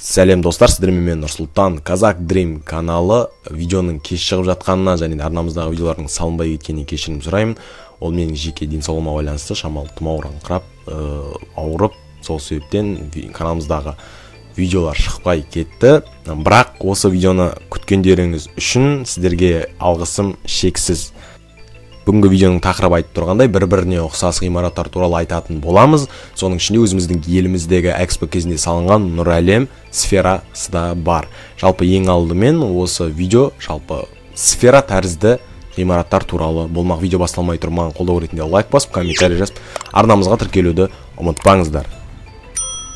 Сәлем достар, сіздермен мен Нұрсұлтан. KAZAKH Dream каналы видеоның кеш шығып жатқанына және арнамыздағы видеолардың салынбай кеткеніне кешірім сұраймын. Ол менің жеке денсаулығыма байланысты, шамалы тұмаураныңқырап, ауырып, сол себептен каналымыздағы видеолар шықпай кетті. Бірақ осы видеоны күткендеріңіз үшін сіздерге алғысым шексіз. Бүгінгі видеоның тақырыбы айтып тұрғандай, бір-біріне ұқсас ғимараттар туралы айтатын боламыз. Соның ішінде өзіміздің еліміздегі Expo кезінде салынған Сәлем, Сферасы да бар. Жалпы ең алдымен осы видео жалпы Сфера тәрізді ғимараттар туралы болмақ. Видео басталмай тұрмаған қолдау ретінде лайк басып, коментарий жазып, арнамызға тіркелуді ұмытпаңыздар.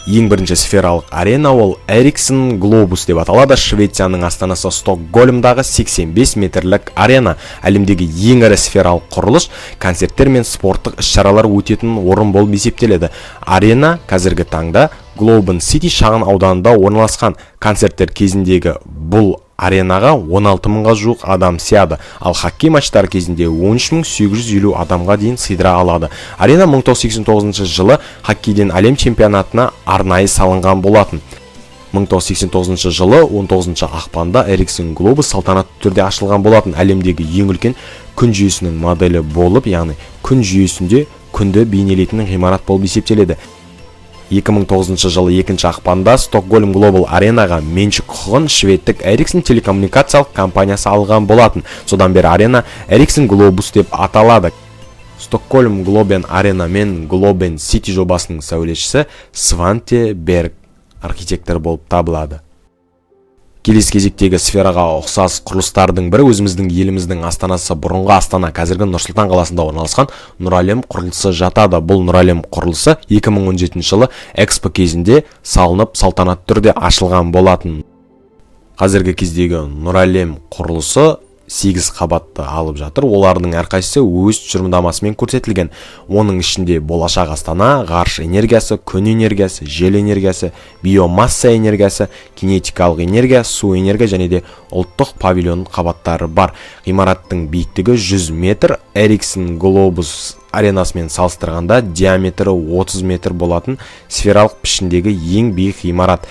Ең бірінші сфералық арена ол Эриксон глобус деп аталады. Швецияның астанасы Стокгольмдағы 85 метрлік арена. Әлемдегі ең ірі сфералық құрылыс, концерттер мен спорттық іс-шаралар өтетін орын болып есептеледі. Арена қазіргі таңда Глобен Сити шағын ауданында орналасқан. Концерттер кезіндегі бұл аренаға 16 мыңға жуық адам сияды, ал хоккей матчтары кезінде 13.850 адамға дейін сыйдыра алады. Арена 1989 жылы хоккейден әлем чемпионатына арнайы салынған болатын. 1989 жылы 19 ақпанда Эриксон глобус салтанатты түрде ашылған болатын. Әлемдегі ең үлкен күн жүйесінің моделі болып, яғни күн жүйесінде күнді бейнелейтін ғимарат болып есептеледі. 2009 жылы 2 ақпанда Стокгольм Глобал аренаға меншік құқығын шведтік Эриксон телекоммуникациялық компаниясы алған болатын. Содан бері арена Эриксон Глобус деп аталады. Стокгольм Глобен арена мен Глобен Сити жобасының сәулетшісі Сванте Берг архитектор болып табылады. Келесі кезектегі сфераға ұқсас құрылыстардың бірі өзіміздің еліміздің астанасы бұрынғы Астана, қазіргі Нұрсұлтан қаласында орналасқан Сәлем құрылысы жатады. Бұл Сәлем құрылысы 2017 жылы Expo кезінде салынып салтанатты түрде ашылған болатын. Қазіргі кездегі Сәлем құрылысы 8 қабатты алып жатыр. Олардың әрқайсысы өз тұжырымдамасымен көрсетілген. Оның ішінде болашақ Астана, ғарыш энергиясы, күн энергиясы, жел энергиясы, биомасса энергиясы, кинетикалық энергия, су энергия және де ұлттық павильон қабаттары бар. Ғимараттың биіктігі 100 метр, Эриксон глобус аренасымен салыстырғанда диаметрі 30 метр болатын сфералық пішіндегі ең биік ғимарат.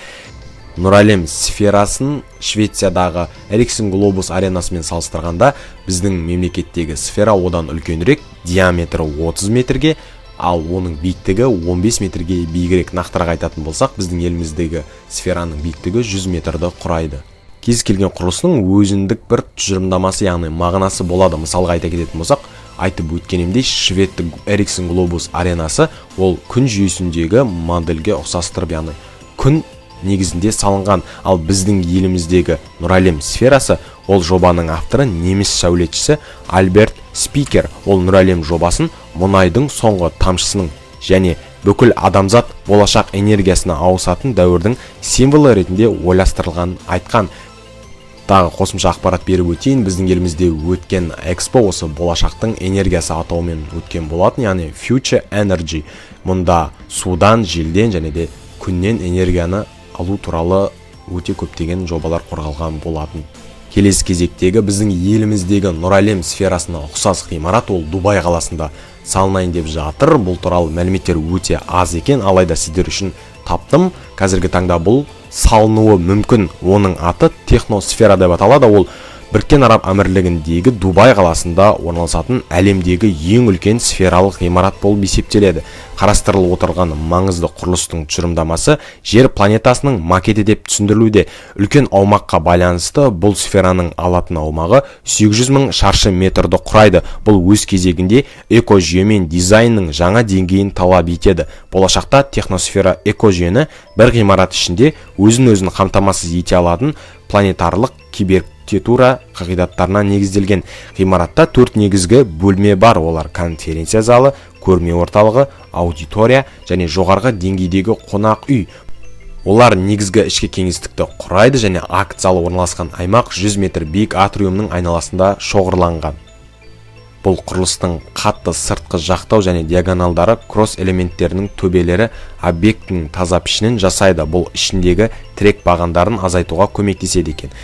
Сәлем сферасын Швециядағы Эриксон глобус аренасымен салыстырғанда біздің мемлекеттегі сфера одан үлкенірек, диаметрі 30 метрге, ал оның биіктігі 15 метрге биігірек. Нақтырақ айтатын болсақ, біздің еліміздегі сфераның биіктігі 100 метрді құрайды. Кез келген құрылысының өзіндік бір тұжырымдамасы, яғни мағынасы болады. Мысалға айта кететін болсақ, айтып өткенімдей, шведтік Эриксон глобус аренасы ол күн жүйесіндегі модельге ұқсастырып, яғни күн негізінде салынған, ал біздің еліміздегі Сәлем сферасы ол жобаның авторы неміс сәулетшісі Альберт Спикер. Ол Сәлем жобасын мұнайдың соңғы тамшысының және бүкіл адамзат болашақ энергиясына ауысатын дәуірдің символы ретінде ойластырылған айтқан. Тағы қосымша ақпарат беріп өтейін, біздің елімізде өткен Expo осы болашақтың энергиясы атауымен өткен болатын, яғни Future Energy. Мұнда судан, желден және де күннен энергияны алу туралы өте көптеген жобалар қорғалған болатын. Келесі кезектегі біздің еліміздегі Сәлем сферасына ұқсас ғимарат ол Дубай қаласында салынайын деп жатыр. Бұл туралы мәліметтер өте аз екен, алайда сіздер үшін таптым. Қазіргі таңда бұл салынуы мүмкін. Оның аты техносфера деп аталады. Ол Біріккен Араб Әмірлігіндегі Дубай қаласында орналасатын әлемдегі ең үлкен сфералық ғимарат болып есептеледі. Қарастырылып отырған маңызды құрылыстың тұжырымдамасы жер планетасының макеті деп түсіндірілуде. Үлкен аумаққа байланысты бұл сфераның алатын аумағы 800 мың шаршы метрді құрайды. Бұл өз кезегінде экожүйе мен дизайнның жаңа деңгейін талап етеді. Болашақта техносфера экожүйені бір ғимарат ішінде өзін-өзін қамтамасыз ете алатын планетарлық киберархитектура қағидаттарына негізделген. Ғимаратта 4 негізгі бөлме бар. Олар конференция залы, көрме орталығы, аудитория және жоғарғы деңгейдегі қонақ үй. Олар негізгі ішкі кеңістікті құрайды және акт залы орналасқан аймақ 100 метр биік атриумның айналасында шоғырланған. Бұл құрылыстың қатты сыртқы жақтау және диагоналдары кросс элементтерінің төбелері объекттің таза пішінін жасайды. Бұл ішіндегі тірек бағандарын азайтуға көмектеседі екен.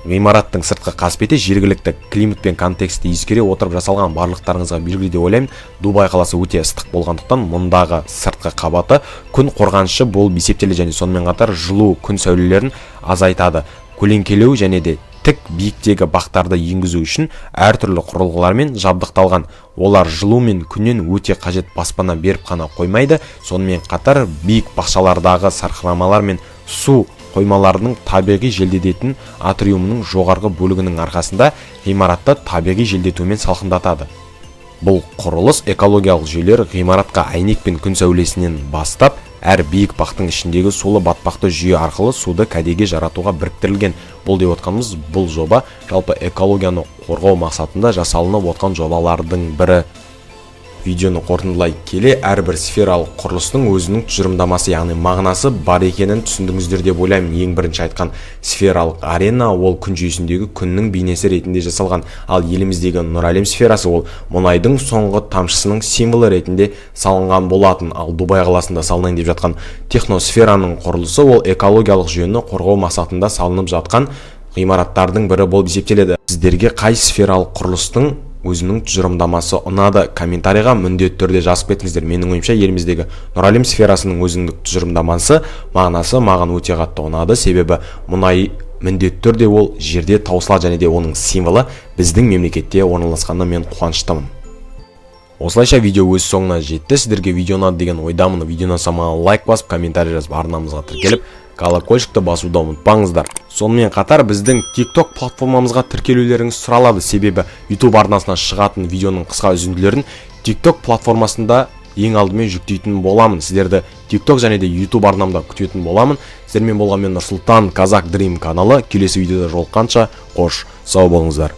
Ғимараттың сыртқы қасбеті жергілікті климат пен контекстті ескере отырып жасалған. Барлықтарыңызға белгілі деп ойлаймын. Дубай қаласы өте ыстық болғандықтан мұндағы сыртқы қабаты күн қорғанышы болып есептеледі және сонымен қатар жылу күн сәулелерін азайтады. Көлеңкелеу және де тік биіктегі бақтарды енгізу үшін әртүрлі құрылғылармен жабдықталған. Олар жылу мен күннен өте қажет баспана беріп қана қоймайды, сонымен қатар биік бақшалардағы сарқырамалар мен су қоймаларының табиғи желдететін атриумының жоғарғы бөлігінің арқасында ғимаратты табиғи желдетумен салқындатады. Бұл құрылыс экологиялық жүйелер ғимаратқа әйнек пен күн сәулесінен бастап, әр биік бақтың ішіндегі сулы батпақты жүйе арқылы суды кәдеге жаратуға біріктірілген. Бұл деп отқанымыз, бұл жоба жалпы экологияны қорғау мақсатында жасалынып отқан жобалардың бірі. Видеоны қорытындылай келе, әрбір сфералық құрылыстың өзінің тұжырымдамасы, яғни мағынасы бар екенін түсіндіңіздер деп ойлаймын. Ең бірінші айтқан сфералық арена ол күн жүйесіндегі күннің бейнесі ретінде жасалған. Ал еліміздегі Нұр әлем сферасы ол мұнайдың соңғы тамшысының символы ретінде салынған болатын. Ал Дубай қаласында салынайын деп жатқан техносфераның құрылысы ол экологиялық жүйені қорғау мақсатында салынып жатқан ғимараттардың бірі болып есептеледі. Сіздерге қай сфералық құрылыстың өзінің тұжырымдамасы ұнады? Коментарийға міндетті түрде жазып кетіңіздер. Менің ойымша еліміздегі Нұр әлем сферасының өзіндік тұжырымдамасы, мағынасы маған өте қатты ұнады. Себебі мұнай міндетті түрде ол жерде таусылады және де оның символы біздің мемлекетте орналасқанына мен қуаныштымын. Осылайша видео өз соңына жетті. Сіздерге видео ұнады деген ойдамын. Видеоны самаға лайк басып, комментарий жазып, арнамызға тіркеліп, колокольчикті басуды ұмытпаңыздар. Сонымен қатар біздің TikTok платформамызға тіркелулеріңіз сұралады. Себебі YouTube арнасына шығатын видеоның қысқа үзінділерін TikTok платформасында ең алдымен жүктейтін боламын. Сіздерді TikTok және де YouTube арнамда күтетін боламын. Сіздермен болған мен Нұрсұлтан, KAZAKH каналы. Келесі видеода жолыққанша қош, сау болыңыздар.